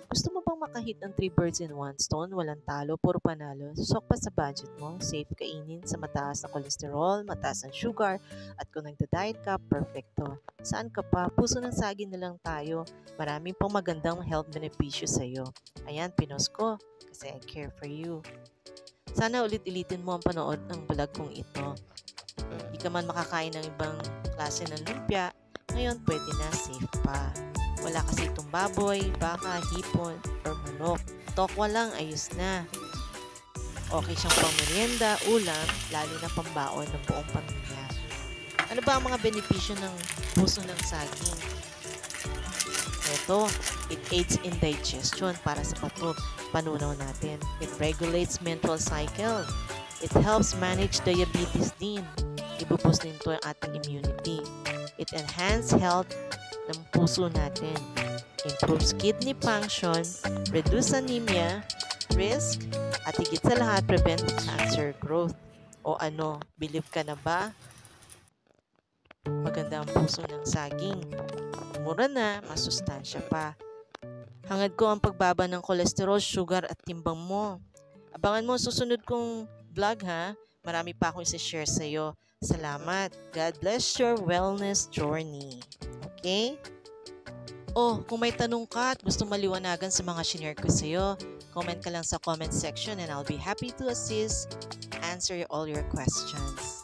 Gusto mo bang makahit ng 3 birds in 1 stone? Walang talo, puro panalo. Susok pa sa budget mo, safe kainin sa mataas na kolesterol, mataas ang sugar, at kung nagda-diet ka, perfecto. Saan ka pa? Puso ng saging na lang tayo. Maraming pang magandang health beneficyo sa'yo. Ayan, pinost ko kasi I care for you. Sana ulit-ulitin mo ang panood ng vlog kong ito. Di ka man makakain ng ibang klase ng lumpia, ngayon pwede na, safe pa. Wala kasi itong baboy, baka, hipon, or manok. Tokwa lang, ayos na. Okay siyang pang merienda, ulam, lalo na pambaon ng buong pamilya. Ano ba ang mga benepisyo ng puso ng saging? Ito, it aids in digestion para sa panunaw natin. It regulates menstrual cycle. It helps manage diabetes din. Ibuboost din ito ang ating immunity. It enhances health ng puso natin. Improves kidney function, reduce anemia, risk, at higit sa lahat, prevent cancer growth. O ano, believe ka na ba? Maganda ang puso ng saging. Mura na, masustansya pa. Hangad ko ang pagbaba ng cholesterol, sugar at timbang mo. Abangan mo susunod kong vlog ha. Marami pa akong isi-share sa'yo. Salamat. God bless your wellness journey. Okay? Oh, kung may tanong ka at gusto maliwanagan sa mga shinare ko sa'yo, comment ka lang sa comment section and I'll be happy to assist, answer all your questions.